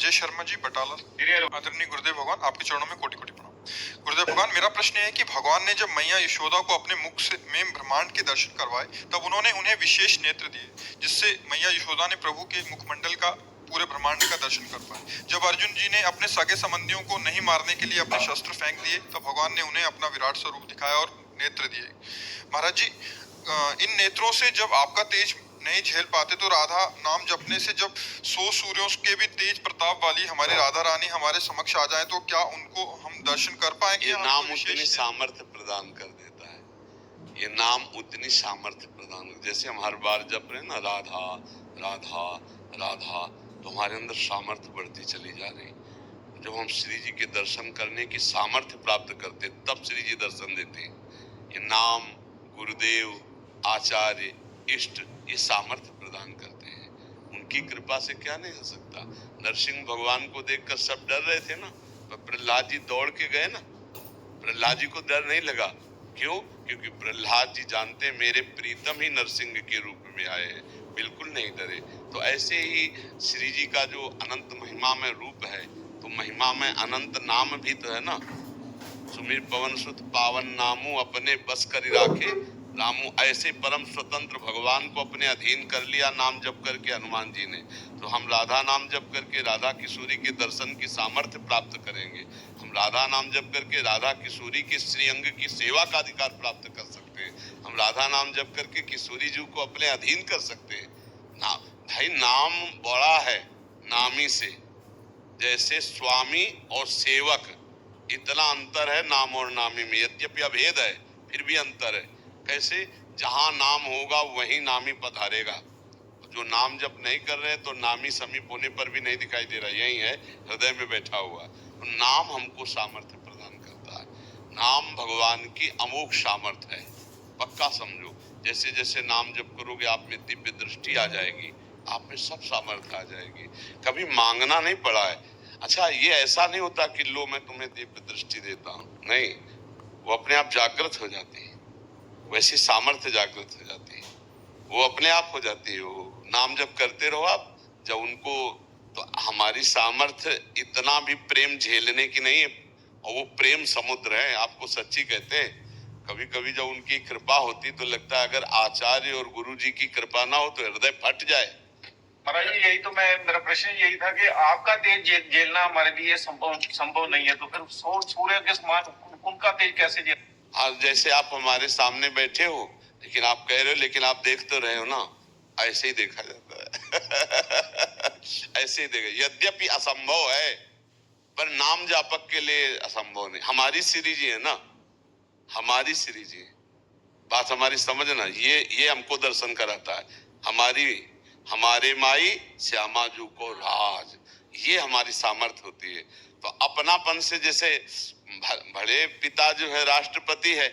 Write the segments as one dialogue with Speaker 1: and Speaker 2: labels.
Speaker 1: अजय शर्मा जी बटाला। आदरणीय गुरुदेव भगवान, आपके चरणों में कोटि कोटि प्रणाम। गुरुदेव भगवान, मेरा प्रश्न है कि भगवान ने जब मैया यशोदा को अपने मुख से में ब्रह्मांड के दर्शन करवाए तब उन्होंने उन्हें विशेष नेत्र दिए, जिससे मैया यशोदा ने प्रभु के मुखमंडल का पूरे ब्रह्मांड का दर्शन कर पाए। जब अर्जुन जी ने अपने सगे संबंधियों को नहीं मारने के लिए अपने शस्त्र फेंक दिए तब भगवान ने उन्हें अपना विराट स्वरूप दिखाया और नेत्र दिए। महाराज जी, इन नेत्रों से जब आपका तेज नहीं झेल पाते तो राधा नाम जपने से जब 100 सूर्यों के भी तेज प्रताप वाली हमारी राधा रानी हमारे समक्ष आ जाए तो क्या उनको हम दर्शन कर पाएंगे?
Speaker 2: ये नाम उतनी सामर्थ्य प्रदान कर देता है, ये नाम उतनी सामर्थ्य प्रदान, जैसे हम हर बार जप रहे हैं ना, राधा राधा राधा, तो हमारे अंदर सामर्थ्य बढ़ती चली जा रही। जब हम श्री जी के दर्शन करने की सामर्थ्य प्राप्त करते तब श्री जी दर्शन देते हैं। ये नाम, गुरुदेव, आचार्य, इष्ट, ये सामर्थ्य प्रदान करते हैं। उनकी कृपा से क्या नहीं हो सकता। नरसिंह भगवान को देखकर सब डर रहे थे ना, पर प्रहलाद जी दौड़ के गए ना, प्रहलाद जी को डर नहीं लगा। क्यों? क्योंकि प्रहलाद जी जानते मेरे प्रीतम ही नरसिंह के रूप में आए हैं, बिल्कुल नहीं डरे। तो ऐसे ही श्री जी का जो अनंत महिमा में रूप है, तो महिमा में अनंत नाम भी तो है ना। सुमिर पवन सुत पावन नामू अपने बस कर राखे रामू, ऐसे परम स्वतंत्र भगवान को अपने अधीन कर लिया नाम जप करके हनुमान जी ने। तो हम राधा नाम जप करके राधा किशोरी के दर्शन की सामर्थ्य प्राप्त करेंगे। हम राधा नाम जप करके राधा किशोरी के श्रीअंग की सेवा का अधिकार प्राप्त कर सकते हैं। हम राधा नाम जप करके किशोरी जी को अपने अधीन कर सकते हैं। भाई नाम बड़ा है नामी से, जैसे स्वामी और सेवक, इतना अंतर है नाम और नामी में। यद्यपि अभेद है फिर भी अंतर है। कैसे? जहां नाम होगा वहीं नामी पधारेगा। जो नाम जब नहीं कर रहे तो नामी समीप होने पर भी नहीं दिखाई दे रहा, यही है हृदय में बैठा हुआ। तो नाम हमको सामर्थ्य प्रदान करता है। नाम भगवान की अमोघ सामर्थ्य है, पक्का समझो। जैसे जैसे नाम जप करोगे आप में दिव्य दृष्टि आ जाएगी, आप में सब सामर्थ्य आ जाएगी। कभी मांगना नहीं पड़ा है। अच्छा, ये ऐसा नहीं होता कि लो मैं तुम्हें दिव्य दृष्टि देता हूं, नहीं, वो अपने आप जागृत हो जाती है। वैसी सामर्थ्य जागृत हो जाती है, वो अपने आप हो जाती है। वो नाम जब करते रहो आप, जब उनको, तो हमारी सामर्थ्य इतना भी प्रेम झेलने की नहीं है, और वो प्रेम समुद्र है, आपको सच्ची कहते हैं। कभी कभी जब उनकी कृपा होती तो लगता है अगर आचार्य और गुरु जी की कृपा ना हो तो हृदय फट जाए।
Speaker 3: महाराज जी, यही तो मेरा प्रश्न यही था कि आपका तेज झेलना हमारे लिए संभव नहीं है, तो फिर सूर्य के समान उनका तेज कैसे झेल?
Speaker 2: आज जैसे आप हमारे सामने बैठे हो, लेकिन आप कह रहे हो लेकिन आप देख तो रहे हो ना, ऐसे ही देखा जाता है। ऐसे ही देखा, यद्यपि असंभव है पर नाम जापक के लिए असंभव नहीं। हमारी श्री जी है ना, हमारी श्री जी, बात हमारी समझना। ये हमको दर्शन कराता है। हमारे माई श्यामा जू को राज, ये हमारी सामर्थ्य होती है। तो अपनापन से, जैसे बड़े पिता जो है राष्ट्रपति है,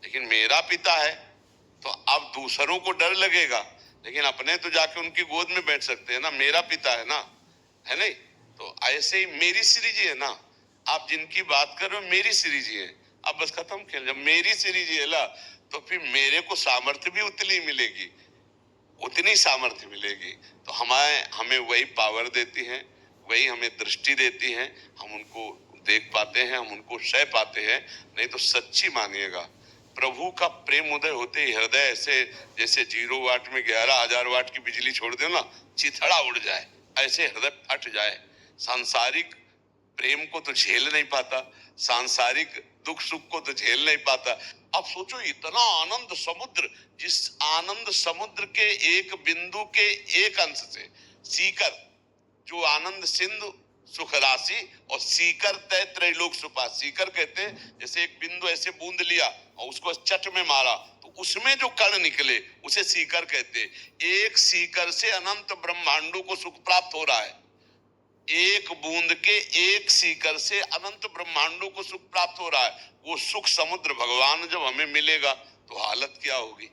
Speaker 2: लेकिन मेरा पिता है, तो अब दूसरों को डर लगेगा, लेकिन अपने तो जाके उनकी गोद में बैठ सकते हैं ना, मेरा पिता है ना, है नहीं? तो ऐसे ही मेरी श्री जी है ना, आप जिनकी बात कर रहे हो मेरी श्री जी है। अब बस खत्म खेल। जब मेरी श्री जी है ना, तो फिर मेरे को सामर्थ्य भी उतनी मिलेगी, उतनी सामर्थ्य मिलेगी। तो हमें वही पावर देती है, वही हमें दृष्टि देती है, हम उनको देख पाते हैं, हम उनको सह पाते हैं। नहीं तो सच्ची मानिएगा, प्रभु का प्रेम उदय होते ही हृदय ऐसे, जैसे 0 वाट में 11,000 वाट की बिजली छोड़ दो ना, चिथड़ा उड़ जाए, ऐसे हृदय फट जाए। सांसारिक प्रेम को तो झेल नहीं पाता, सांसारिक दुख सुख को तो झेल नहीं पाता। अब सोचो, इतना आनंद समुद्र, जिस आनंद समुद्र के एक बिंदु के एक अंश से, सीकर जो आनंद सिंधु सुख राशि और सीकर तय त्रैलोक सुपा। सीकर कहते हैं जैसे एक बिंदु ऐसे बूंद लिया और उसको चट में मारा तो उसमें जो कण निकले उसे सीकर कहते। एक सीकर से अनंत ब्रह्मांडों को सुख प्राप्त हो रहा है। एक बूंद के एक सीकर से अनंत ब्रह्मांडों को सुख प्राप्त हो रहा है। वो सुख समुद्र भगवान जब हमें मिलेगा तो हालत क्या होगी?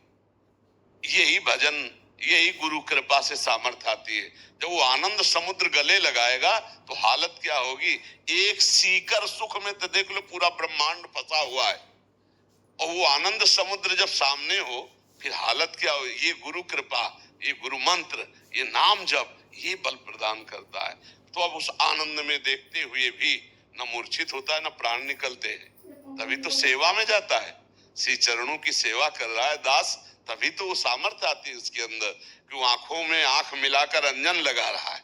Speaker 2: यही भजन, यही गुरु कृपा से सामर्थ्य आती है। जब वो आनंद समुद्र गले लगाएगा तो हालत क्या होगी? एक सीकर सुख में तो देख लो पूरा ब्रह्मांड फंसा हुआ है, और वो आनंद समुद्र जब सामने हो फिर हालत क्या हो? ये गुरु कृपा, ये गुरु मंत्र, ये नाम जप, ये बल प्रदान करता है। तो अब उस आनंद में देखते हुए भी न मूर्छित होता है न प्राण निकलते हैं। तभी तो सेवा में जाता है, श्री चरणों की सेवा कर रहा है दास, तभी तो वो सामर्थ्य आती है उसके अंदर कि वो आंखों में आंख मिलाकर अंजन लगा रहा है।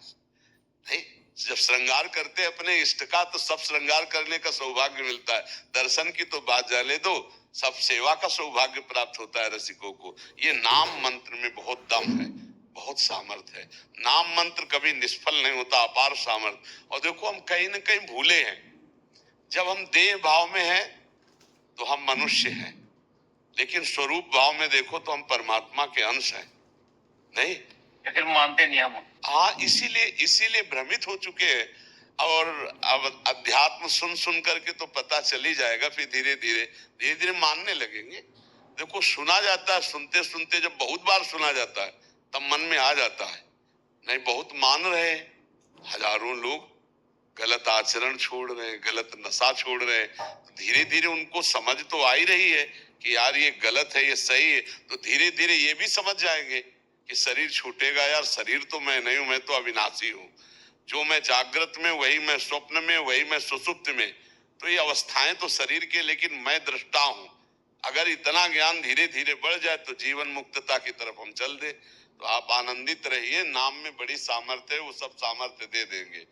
Speaker 2: नहीं, जब श्रृंगार करते हैं अपने इष्ट का तो सब श्रृंगार करने का सौभाग्य मिलता है। दर्शन की तो बात जाने दो, सब सेवा का सौभाग्य प्राप्त होता है रसिकों को। ये नाम मंत्र में बहुत दम है, बहुत सामर्थ्य है। नाम मंत्र कभी निष्फल नहीं होता, अपार सामर्थ्य। और देखो हम कहीं ना कहीं भूले हैं, जब हम देह भाव में हैं तो हम मनुष्य हैं, लेकिन स्वरूप भाव में देखो तो हम परमात्मा के अंश हैं। नहीं,
Speaker 3: या फिर मानते नहीं हम?
Speaker 2: हाँ, इसीलिए भ्रमित हो चुके हैं। और अब अध्यात्म सुन सुन करके तो पता चल ही जाएगा, फिर धीरे धीरे मानने लगेंगे। देखो सुना जाता है, सुनते सुनते जब बहुत बार सुना जाता है तब मन में आ जाता है। नहीं, बहुत मान रहे हैं, हजारों लोग गलत आचरण छोड़ रहे हैं, गलत नशा छोड़ रहे हैं, तो धीरे धीरे उनको समझ तो आ ही रही है कि यार ये गलत है, ये सही है। तो धीरे धीरे ये भी समझ जाएंगे कि शरीर छूटेगा यार, शरीर तो मैं नहीं हूं, मैं तो अविनाशी हूं। जो मैं जागृत में वही मैं स्वप्न में, वही मैं सुषुप्त में। तो ये अवस्थाएं तो शरीर के, लेकिन मैं दृष्टा हूं। अगर इतना ज्ञान धीरे धीरे बढ़ जाए तो जीवन मुक्तता की तरफ हम चल दे। तो आप आनंदित रहिए, नाम में बड़ी सामर्थ्य है, वो सब सामर्थ्य दे देंगे।